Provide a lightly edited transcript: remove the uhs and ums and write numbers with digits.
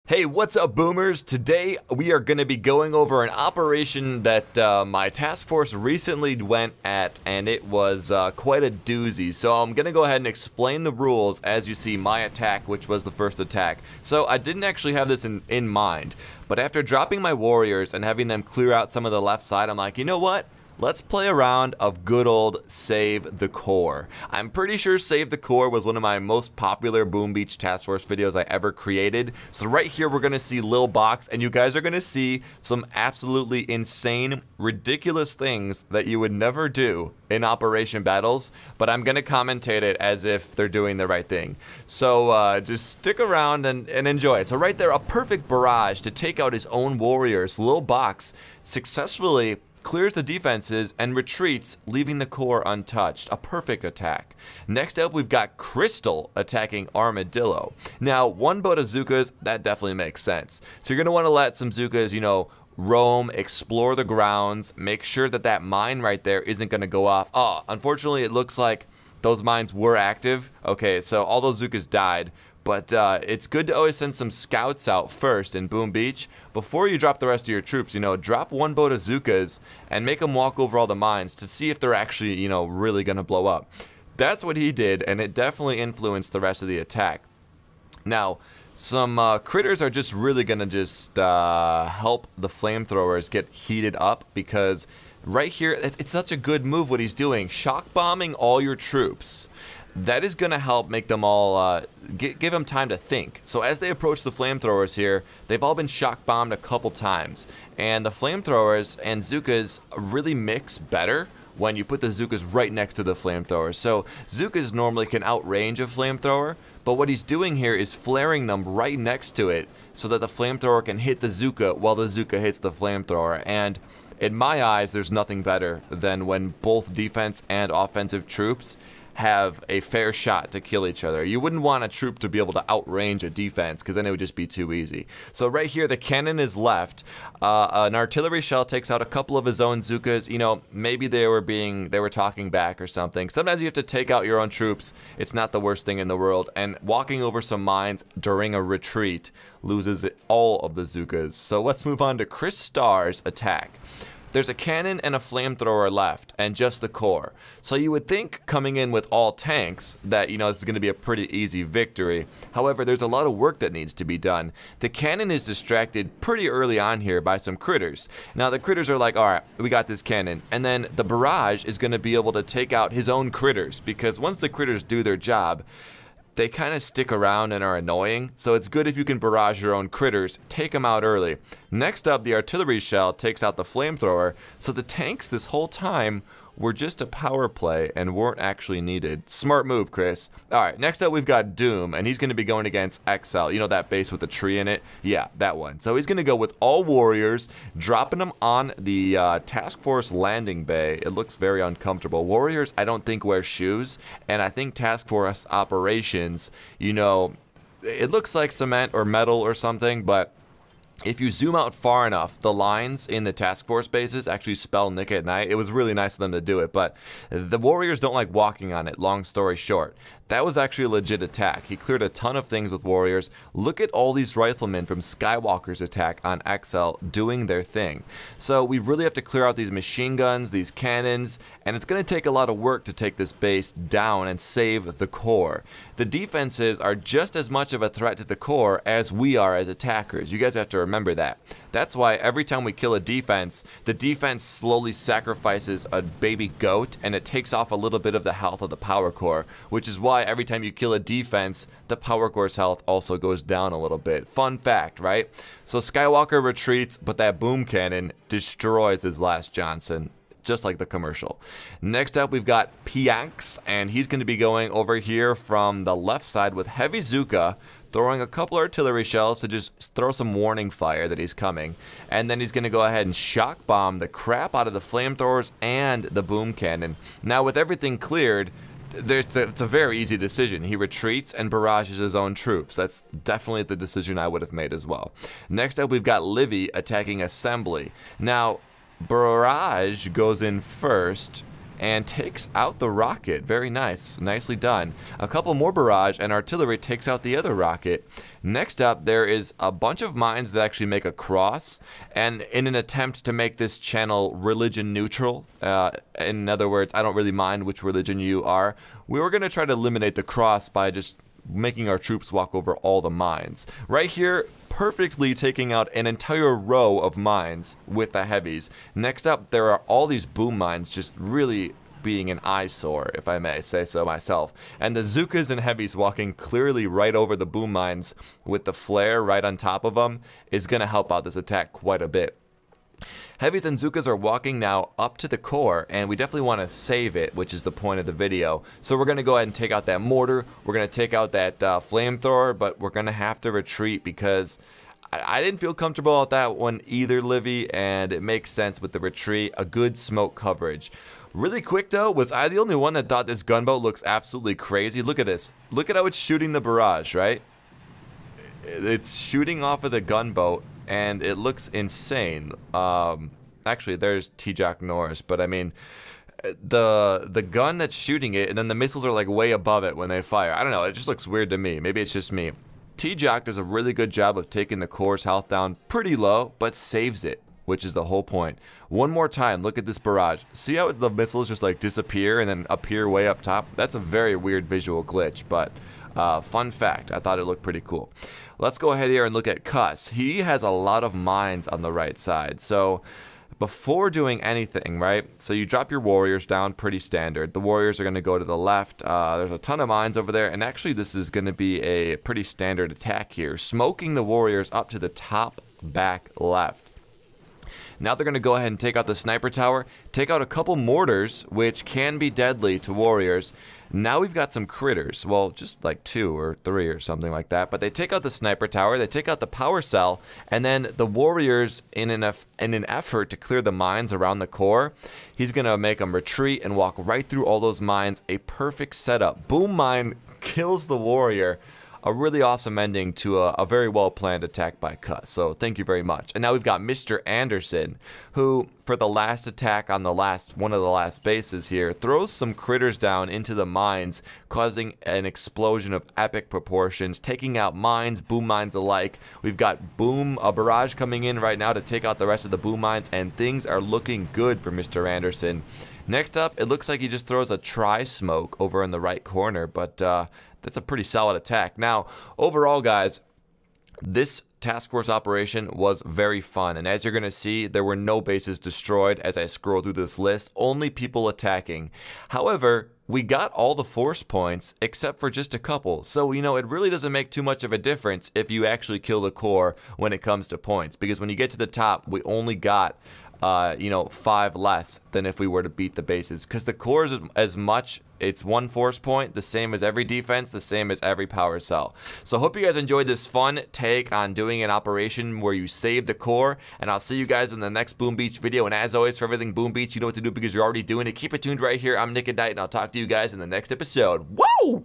Hey, what's up, boomers? Today we are going to be going over an operation that my task force recently went at, and it was quite a doozy. So I'm going to go ahead and explain the rules as you see my attack, which was the first attack. So I didn't actually have this in mind, but after dropping my warriors and having them clear out some of the left side, I'm like, you know what? Let's play a round of good old Save the Core. I'm pretty sure Save the Core was one of my most popular Boom Beach Task Force videos I ever created. So right here we're going to see Lil Box, and you guys are going to see some absolutely insane, ridiculous things that you would never do in operation battles, but I'm going to commentate it as if they're doing the right thing. So just stick around and enjoy it. So right there, a perfect barrage to take out his own warriors. Lil Box successfully clears the defenses and retreats, leaving the core untouched. A perfect attack. Next up, we've got Crystal attacking Armadillo. Now, one boat of Zookas, that definitely makes sense. So you're going to want to let some Zookas, you know, roam, explore the grounds, make sure that that mine right there isn't going to go off. Oh, unfortunately, it looks like those mines were active. Okay, so all those Zookas died. But it's good to always send some scouts out first in Boom Beach. Before you drop the rest of your troops, you know, drop one boat of Zookas and make them walk over all the mines to see if they're actually, you know, really going to blow up. That's what he did, and it definitely influenced the rest of the attack. Now, some critters are just really going to just help the flamethrowers get heated up, because right here, it's such a good move what he's doing. Shock bombing all your troops. That is going to help make them all, give them time to think. So as they approach the flamethrowers here, they've all been shock bombed a couple times. And the flamethrowers and Zookas really mix better when you put the Zookas right next to the flamethrowers. So Zookas normally can outrange a flamethrower, but what he's doing here is flaring them right next to it so that the flamethrower can hit the Zooka while the Zooka hits the flamethrower. And in my eyes, there's nothing better than when both defense and offensive troops have a fair shot to kill each other. You wouldn't want a troop to be able to outrange a defense, because then it would just be too easy. So right here, the cannon is left. An artillery shell takes out a couple of his own Zookas. You know, maybe they were talking back or something. Sometimes you have to take out your own troops. It's not the worst thing in the world. And walking over some mines during a retreat loses all of the Zookas. So let's move on to Chris Starr's attack. There's a cannon and a flamethrower left, and just the core. So you would think, coming in with all tanks, that, you know, this is going to be a pretty easy victory. However, there's a lot of work that needs to be done. The cannon is distracted pretty early on here by some critters. Now, the critters are like, alright, we got this cannon. And then the barrage is going to be able to take out his own critters, because once the critters do their job, they kind of stick around and are annoying, so it's good if you can barrage your own critters, take them out early. Next up, the artillery shell takes out the flamethrower, so the tanks this whole time were just a power play and weren't actually needed. Smart move, Chris. Alright, next up we've got Doom, and he's going to be going against XL. You know that base with the tree in it? Yeah, that one. So he's going to go with all warriors, dropping them on the task force landing bay. It looks very uncomfortable. Warriors, I don't think, wear shoes, and I think task force operations, you know, it looks like cement or metal or something, but if you zoom out far enough, the lines in the task force bases actually spell Nickatnyte. It was really nice of them to do it, but the warriors don't like walking on it, long story short. That was actually a legit attack. He cleared a ton of things with warriors. Look at all these riflemen from Skywalker's attack on XL doing their thing. So we really have to clear out these machine guns, these cannons, and it's going to take a lot of work to take this base down and save the core. The defenses are just as much of a threat to the core as we are as attackers. You guys have to remember that. That's why every time we kill a defense, the defense slowly sacrifices a baby goat, and it takes off a little bit of the health of the power core, which is why every time you kill a defense, the power core's health also goes down a little bit. Fun fact, right? So Skywalker retreats, but that boom cannon destroys his last Johnson, just like the commercial. Next up, we've got Pianx, and he's going to be going over here from the left side with heavy Zooka, throwing a couple artillery shells to just throw some warning fire that he's coming. And then he's going to go ahead and shock bomb the crap out of the flamethrowers and the boom cannon. Now, with everything cleared, it's a very easy decision. He retreats and barrages his own troops. That's definitely the decision I would have made as well. Next up, we've got Livy attacking Assembly. Now, barrage goes in first, and takes out the rocket. Very nice. Nicely done. A couple more barrage and artillery takes out the other rocket. Next up, there is a bunch of mines that actually make a cross, and in an attempt to make this channel religion neutral, in other words, I don't really mind which religion you are, we were going to try to eliminate the cross by just making our troops walk over all the mines. Right here, perfectly taking out an entire row of mines with the heavies. Next up, there are all these boom mines just really being an eyesore, if I may say so myself. And the Zookas and heavies walking clearly right over the boom mines with the flare right on top of them is going to help out this attack quite a bit. Heavies and Zookas are walking now up to the core, and we definitely want to save it, which is the point of the video. So we're going to go ahead and take out that mortar, we're going to take out that flamethrower, but we're going to have to retreat because I didn't feel comfortable with that one either, Livy, and it makes sense with the retreat, a good smoke coverage. Really quick though, was I the only one that thought this gunboat looks absolutely crazy? Look at this. Look at how it's shooting the barrage, right? It's shooting off of the gunboat, and it looks insane. Actually, there's T-Jock Norris, but I mean, the gun that's shooting it, and then the missiles are like way above it when they fire. I don't know, it just looks weird to me. Maybe it's just me. T-Jock does a really good job of taking the core's health down pretty low, but saves it, which is the whole point. One more time, look at this barrage. See how the missiles just like disappear and then appear way up top? That's a very weird visual glitch, but fun fact, I thought it looked pretty cool. Let's go ahead here and look at Cuss. He has a lot of mines on the right side. So before doing anything, right? So you drop your warriors down, pretty standard. The warriors are going to go to the left. There's a ton of mines over there, and actually this is going to be a pretty standard attack here. Smoking the warriors up to the top back left. Now they're going to go ahead and take out the sniper tower, take out a couple mortars, which can be deadly to warriors. Now we've got some critters, well, just like 2 or 3 or something like that, but they take out the sniper tower, they take out the power cell, and then the warriors, in an effort to clear the mines around the core, he's going to make them retreat and walk right through all those mines. A perfect setup. Boom mine kills the warrior. A really awesome ending to a very well-planned attack by Cuss, so thank you very much. And now we've got Mr. Anderson, who, for the last attack on one of the last bases here, throws some critters down into the mines, causing an explosion of epic proportions, taking out mines, boom mines alike. We've got a barrage coming in right now to take out the rest of the boom mines, and things are looking good for Mr. Anderson. Next up, it looks like he just throws a tri-smoke over in the right corner, but that's a pretty solid attack. Now, overall, guys, this task force operation was very fun, and as you're going to see, there were no bases destroyed as I scroll through this list, only people attacking. However, we got all the force points except for just a couple, so you know, it really doesn't make too much of a difference if you actually kill the core when it comes to points, because when you get to the top, we only got you know, 5 less than if we were to beat the bases, because the core is as much, it's 1 force point, the same as every defense, the same as every power cell. So hope you guys enjoyed this fun take on doing an operation where you save the core, and I'll see you guys in the next Boom Beach video. And as always, for everything Boom Beach, you know what to do because you're already doing it. Keep it tuned right here. I'm Nickatnyte, and I'll talk to you guys in the next episode. Woo!